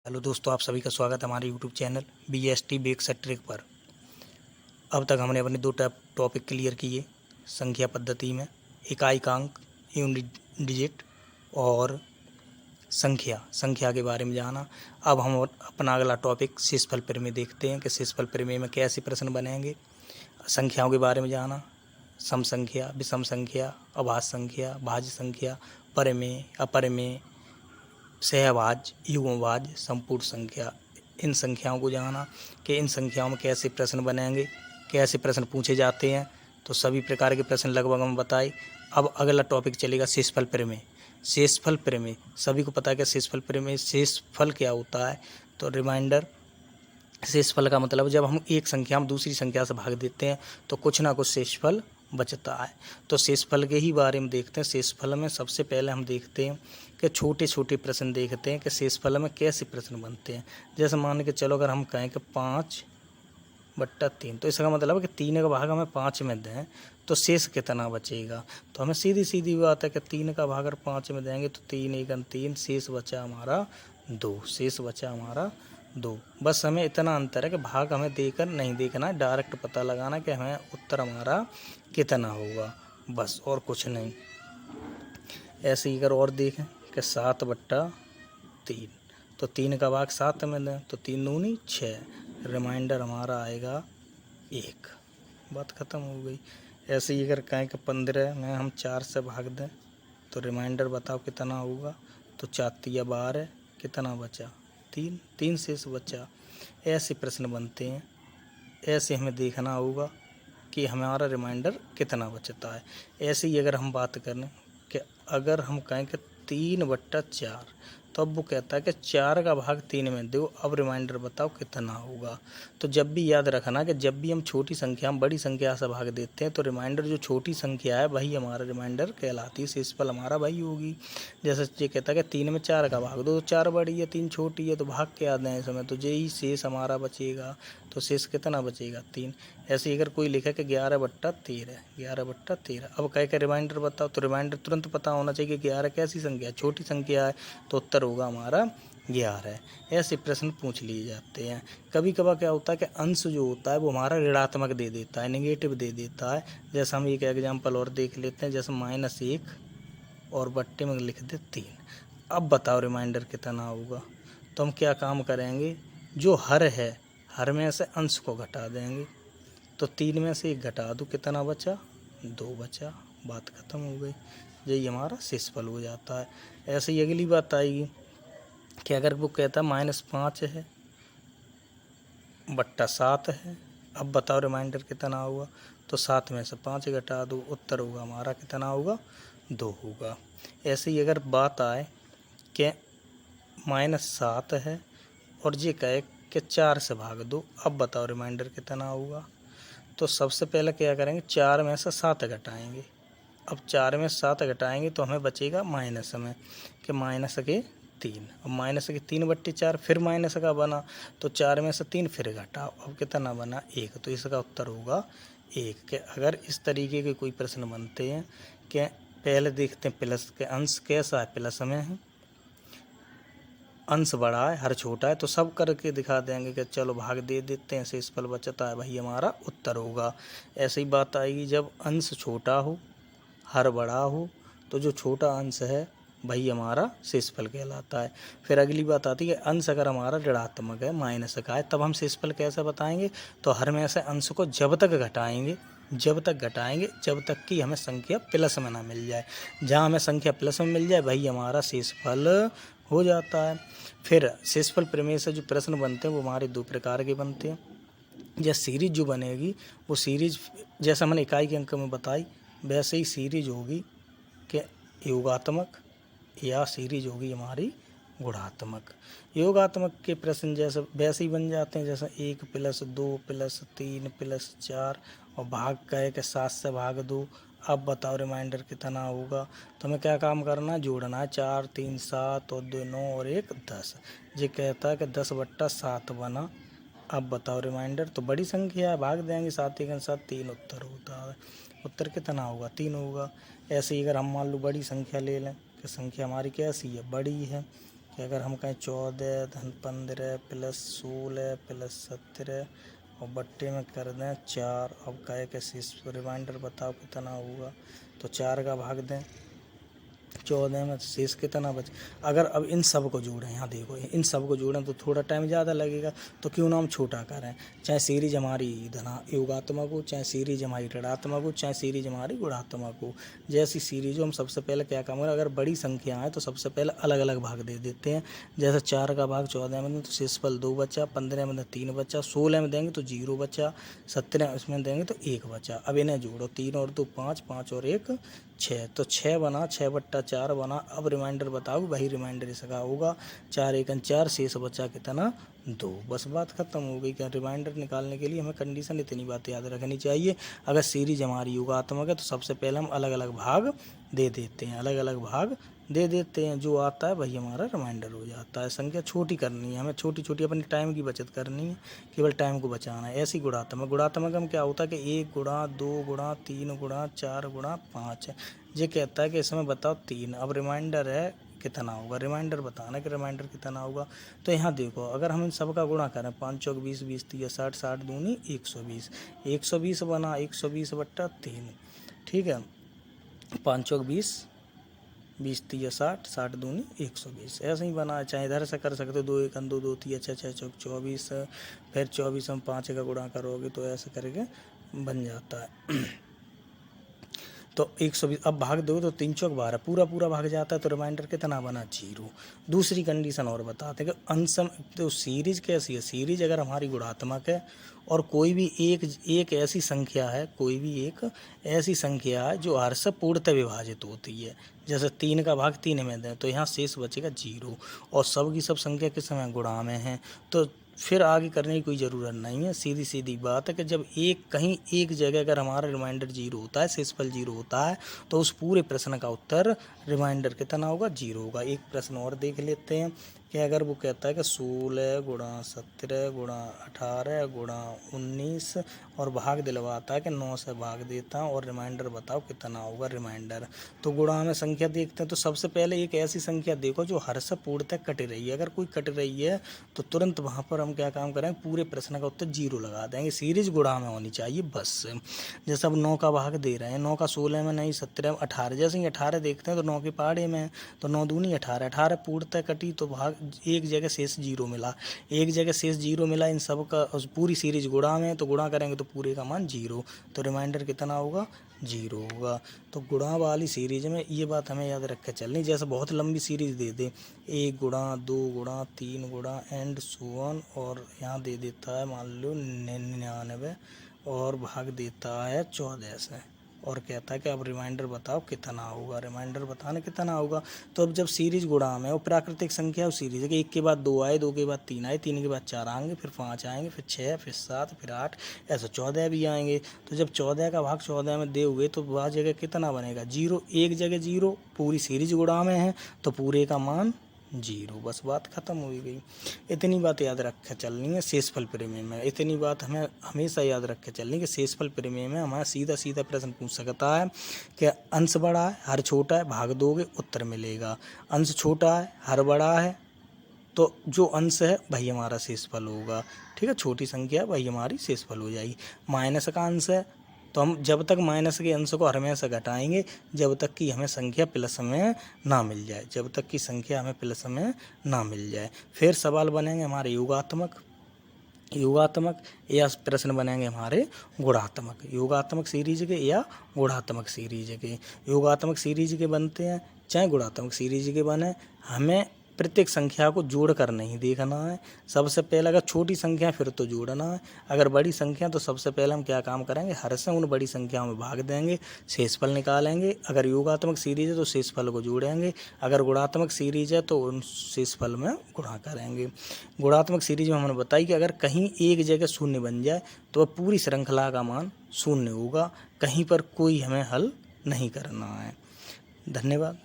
Hello दोस्तों, आप सभी का स्वागत है हमारे यूट्यूब चैनल BST बेक्स ट्रिक पर। अब तक हमने अपने दो टॉपिक क्लियर किए संख्या पद्धति में, इकाइकांक यूनिट डिजिट और संख्या के बारे में जाना। अब हम अपना अगला टॉपिक शेषफल प्रमेय देखते हैं कि शेषफल प्रमेय में कैसे प्रश्न बनेंगे। संख्याओं के बारे में जाना, सम संख्या, विषम संख्या, अभाज्य संख्या, भाज्य संख्या, प्रमेय, अपरमेय, सहभाज्य, युग्मभाज्य, संपूर्ण संख्या। इन संख्याओं को जाना कि इन संख्याओं में कैसे प्रश्न बनेंगे, कैसे प्रश्न पूछे जाते हैं। तो सभी प्रकार के प्रश्न लगभग हम बताए। अब अगला टॉपिक चलेगा शेषफल प्रमेय। शेषफल प्रमेय सभी को पता है कि शेषफल प्रमेय, शेषफल क्या होता है। तो रिमाइंडर, शेषफल का मतलब जब हम एक संख्या हम दूसरी संख्या से भाग देते हैं तो कुछ ना कुछ शेषफल बचता है। तो शेषफल के ही बारे में देखते हैं। शेषफल में सबसे पहले हम देखते हैं कि छोटे छोटे प्रश्न देखते हैं कि शेषफल में कैसे प्रश्न बनते हैं। जैसे मान के चलो, अगर हम कहें कि 5/3, तो इसका मतलब है कि 3 का भाग हमें 5 में दें तो शेष कितना बचेगा। तो हमें सीधी सीधी बात है कि 3 का भाग अगर 5 में देंगे तो 3 एकम 3, शेष बचा हमारा 2, शेष बचा हमारा 2। बस हमें इतना अंतर है कि भाग हमें देकर नहीं देखना है, डायरेक्ट पता लगाना कि हमें उत्तर हमारा कितना होगा, बस और कुछ नहीं। ऐसे ही अगर और देखें कि 7/3, तो 3 का भाग 7 में दें तो 3 दूनी 6, रिमाइंडर हमारा आएगा 1, बात ख़त्म हो गई। ऐसे ही अगर कहें कि 15 में हम 4 से भाग दें तो रिमाइंडर बताओ कितना होगा। तो 4 12, कितना बचा 3, 3 शेष बचा। ऐसे प्रश्न बनते हैं। ऐसे हमें देखना होगा कि हमारा रिमाइंडर कितना बचता है। ऐसे ही अगर हम बात करें कि अगर हम कहें कि 3/4, तो अब वो कहता है कि 4 का भाग 3 में दो, अब रिमाइंडर बताओ कितना होगा। तो जब भी याद रखना कि जब भी हम छोटी संख्या हम बड़ी संख्या से भाग देते हैं तो रिमाइंडर जो छोटी संख्या है वही हमारा रिमाइंडर कहलाती है, शेषफल हमारा वही होगी। जैसे ये कहता है कि 3 में 4 का भाग दो, तो 4 बड़ी है 3 छोटी है, तो भाग क्या दें इस समय, तो यही शेष हमारा बचेगा। तो शेष कितना बचेगा 3। ऐसे ही अगर कोई लिखा कि 11/13, 11/13, अब कह के रिमाइंडर बताओ, तो रिमाइंडर तुरंत पता होना चाहिए कि 11 कैसी संख्या है, छोटी संख्या है, तो उत्तर होगा हमारा 11। ऐसे प्रश्न पूछ लिए जाते हैं। कभी कभार क्या होता है कि अंश जो होता है वो हमारा ऋणात्मक दे देता है, नेगेटिव दे देता है। जैसे हम एक एग्जाम्पल और देख लेते हैं, जैसे -1 और बट्टे में लिख दे 3। अब बताओ रिमाइंडर कितना होगा। तो हम क्या काम करेंगे, जो हर है हर में से अंश को घटा देंगे। तो 3 में से 1 घटा दो, कितना बचा 2 बचा, बात खत्म हो गई। यही हमारा शेषफल हो जाता है। ऐसे ही अगली बात आएगी कि अगर वो कहता -5 है बट्टा 7 है, अब बताओ रिमाइंडर कितना होगा। तो 7 में से 5 घटा दो, उत्तर होगा हमारा कितना होगा 2 होगा। ऐसे ही अगर बात आए कि -7 है और ये कहे कि 4 से भाग दो, अब बताओ रिमाइंडर कितना होगा। तो सबसे पहले क्या करेंगे, 4 में से 7 घटाएंगे। अब 4 में 7 घटाएंगे तो हमें बचेगा माइनस में, कि -3। अब -3/4 फिर माइनस का बना, तो 4 में से 3 फिर घटाओ, अब कितना बना 1। तो इसका उत्तर होगा 1। कि अगर इस तरीके के कोई प्रश्न बनते हैं कि पहले देखते हैं प्लस के अंश कैसा है, प्लस में है, अंश बड़ा है हर छोटा है, तो सब करके दिखा देंगे कि चलो भाग दे देते हैं, शेषफल बचता है, वही हमारा उत्तर होगा। ऐसी बात आएगी जब अंश छोटा हो हर बड़ा हो, तो जो छोटा अंश है वही हमारा शेषफल कहलाता है। फिर अगली बात आती है अंश अगर हमारा ऋणात्मक है, माइनस का है, तब हम शेषफल कैसे बताएंगे। तो हर में से अंश को जब तक घटाएंगे जब तक कि हमें संख्या प्लस में ना मिल जाए। जहाँ हमें संख्या प्लस में मिल जाए वही हमारा शेषफल हो जाता है। फिर शेषफल प्रमेय से जो प्रश्न बनते हैं वो हमारे 2 प्रकार के बनते हैं। यह सीरीज जो बनेगी वो सीरीज जैसा मैंने इकाई के अंक में बताई, वैसे ही सीरीज होगी कि योगात्मक, या सीरीज होगी हमारी गुणात्मक। योगात्मक के प्रश्न जैसे वैसे ही बन जाते हैं, जैसे 1 + 2 + 3 + 4 और भाग कहे कि 7 से भाग दो। अब बताओ रिमाइंडर कितना होगा। तो हमें क्या काम करना है, जोड़ना है। 4 3 7 और 2 9 और 1 10। ये कहता है कि 10/7 बना। अब बताओ रिमाइंडर, तो बड़ी संख्या है, भाग देंगे 7 1 7, 3 उत्तर होता है। उत्तर कितना होगा 3 होगा। ऐसे ही अगर हम मान लो बड़ी संख्या ले लें कि संख्या हमारी कैसी है, बड़ी है, कि अगर हम कहें 14 धन 15 प्लस 16 प्लस 17 और बट्टे में कर दें 4, अब कहे कि शेष रिमाइंडर बताओ कितना होगा, तो 4 का भाग दें 14 में, शेष कितना बचे। अगर अब इन सब को जोड़ें, यहाँ देखो इन सब को जोड़ें तो थोड़ा टाइम ज़्यादा लगेगा, तो क्यों ना हम छोटा करें। चाहे सीरीज हमारी योगात्मक हो, चाहे सीरीज हमारी ऋणात्मक हो, चाहे सीरीज हमारी गुणात्मक हो। जैसी सीरीज हो हम सबसे पहले क्या काम करें, अगर बड़ी संख्या है तो सबसे पहले अलग अलग भाग दे देते हैं। जैसे 4 का भाग 14 में दें तो शेषफल 2 बचा, 15 में 3 बचा, 16 में देंगे तो 0 बचा, 17 इसमें देंगे तो 1 बचा। अब इन्हें जोड़ो, 3 और 2 5, 5 और 1 6, तो 6 बना, 6/4 बना। अब रिमाइंडर बताओ, वही रिमाइंडर इसका होगा 4 × 4, शेष बचा कितना 2। बस बात खत्म हो गई। क्या रिमाइंडर निकालने के लिए हमें कंडीशन इतनी बात याद रखनी चाहिए। अगर सीरीज हमारी योगात्मक है तो सबसे पहले हम अलग अलग भाग दे देते हैं, अलग अलग भाग दे देते हैं, जो आता है वही हमारा रिमाइंडर हो जाता है। संख्या छोटी करनी है हमें, छोटी छोटी अपनी टाइम की बचत करनी है, केवल टाइम को बचाना है। ऐसी गुणात्मक, गुणात्मक में क्या होता है कि 1 गुणा 2 गुणा 3 गुणा 4 गुणा 5 है। ये कहता है कि इसमें बताओ 3, अब रिमाइंडर है कितना होगा, रिमाइंडर बताना कि रिमाइंडर कितना होगा। तो यहाँ देखो, अगर हम इन सब का गुणा करें 5 चौक 20, 20 तिया 60, 60 दूनी 120, 120 बना 120/3, ठीक है। 5 चौक 20, 20 तिया 60, 60 दूनी 120, ऐसे ही बना। चाहे इधर से कर सकते हो, 2 1 2 2 तिया 6 6 चौक 24, फिर 24 में 5 का गुणा करोगे तो ऐसे करके बन जाता है। तो 120, अब भाग दो तो 3 चौक 12, पूरा पूरा भाग जाता है, तो रिमाइंडर कितना बना 0। दूसरी कंडीशन और बताते हैं कि अंश, तो सीरीज कैसी है, सीरीज अगर हमारी गुणात्मक है और कोई भी एक ऐसी संख्या है, कोई भी एक ऐसी संख्या है जो हर से पूर्णतः विभाजित होती है। जैसे 3 का भाग 3 में दें तो यहाँ शेष बचेगा 0, और सब की सब संख्या किस समय गुणा में है, तो फिर आगे करने की कोई ज़रूरत नहीं है। सीधी सीधी बात है कि जब कहीं एक जगह अगर हमारा रिमाइंडर 0 होता है, शेषफल 0 होता है, तो उस पूरे प्रश्न का उत्तर रिमाइंडर कितना होगा 0 होगा। एक प्रश्न और देख लेते हैं कि अगर वो कहता है कि 16 × 17 × 18 × 19 और भाग दिलवाता है कि 9 से भाग देता हूँ और रिमाइंडर बताओ कितना होगा रिमाइंडर। तो गुणा में संख्या देखते हैं, तो सबसे पहले एक ऐसी संख्या देखो जो हर से पूर्णतः कट रही है। अगर कोई कट रही है तो तुरंत वहाँ पर हम क्या काम करें, पूरे प्रश्न का उत्तर 0 लगा देंगे। सीरीज गुणा में होनी चाहिए बस। जैसे अब 9 का भाग दे रहे हैं, 9 का 16 में नहीं, 17 में 18, जैसे ही 18 देखते हैं तो 9 के पहाड़े में, तो 9 दूनी 18, 18 पूर्णतः कटी तो भाग एक जगह शेष 0 मिला, एक जगह शेष 0 मिला। इन सब का पूरी सीरीज गुणा में, तो गुणा करेंगे तो पूरे का मान 0, तो रिमाइंडर कितना होगा 0 होगा। तो गुणा वाली सीरीज में ये बात हमें याद रख के चलनी। जैसे बहुत लंबी सीरीज दे दे, 1 गुणा 2 गुणा 3 गुणा एंड सो ऑन, और यहाँ दे देता है मान लो 99 और भाग देता है 14 से, और कहता है कि अब रिमाइंडर बताओ कितना होगा, रिमाइंडर बताना कितना होगा। तो अब जब सीरीज गुणा में और प्राकृतिक संख्या और सीरीज है कि 1 के बाद 2 आए, 2 के बाद 3 आए, 3 के बाद 4 आएंगे, फिर 5 आएंगे, फिर 6, फिर 7, फिर 8, ऐसे 14 भी आएंगे। तो जब 14 का भाग 14 में दे हुए तो वह जगह कितना बनेगा 0, एक जगह 0, पूरी सीरीज गुणा में है तो पूरे का मान 0। बस बात खत्म हो गई। इतनी बात याद रख के चलनी है शेषफल प्रमेय में। इतनी बात हमें हमेशा याद रख के चलनी है कि शेषफल प्रमेय में हमारा सीधा सीधा प्रश्न पूछ सकता है कि अंश बड़ा है, हर छोटा है, भाग दोगे उत्तर मिलेगा। अंश छोटा है, हर बड़ा है, तो जो अंश है वही हमारा शेषफल होगा। ठीक है, छोटी संख्या वही हमारी शेषफल हो जाएगी। माइनस का अंश है तो हम जब तक माइनस के अंश को हमेशा घटाएंगे जब तक कि हमें संख्या प्लस में ना मिल जाए, जब तक कि संख्या हमें प्लस में ना मिल जाए। फिर सवाल बनेंगे हमारे योगात्मक या प्रश्न बनेंगे हमारे गुणात्मक, योगात्मक सीरीज के या गुणात्मक सीरीज के। योगात्मक सीरीज के बनते हैं चाहे गुणात्मक सीरीज के बने, हमें प्रत्येक संख्या को जोड़ कर नहीं देखना है। सबसे पहले अगर छोटी संख्या फिर तो जोड़ना है, अगर बड़ी संख्या तो सबसे पहले हम क्या काम करेंगे, हर से उन बड़ी संख्याओं में भाग देंगे, शेषफल निकालेंगे। अगर योगात्मक सीरीज है तो शेषफल को जोड़ेंगे, अगर गुणात्मक सीरीज है तो उन शेषफल में गुणा करेंगे। गुणात्मक सीरीज में हमने बताई कि अगर कहीं एक जगह शून्य बन जाए तो वह पूरी श्रृंखला का मान शून्य होगा, कहीं पर कोई हमें हल नहीं करना है। धन्यवाद।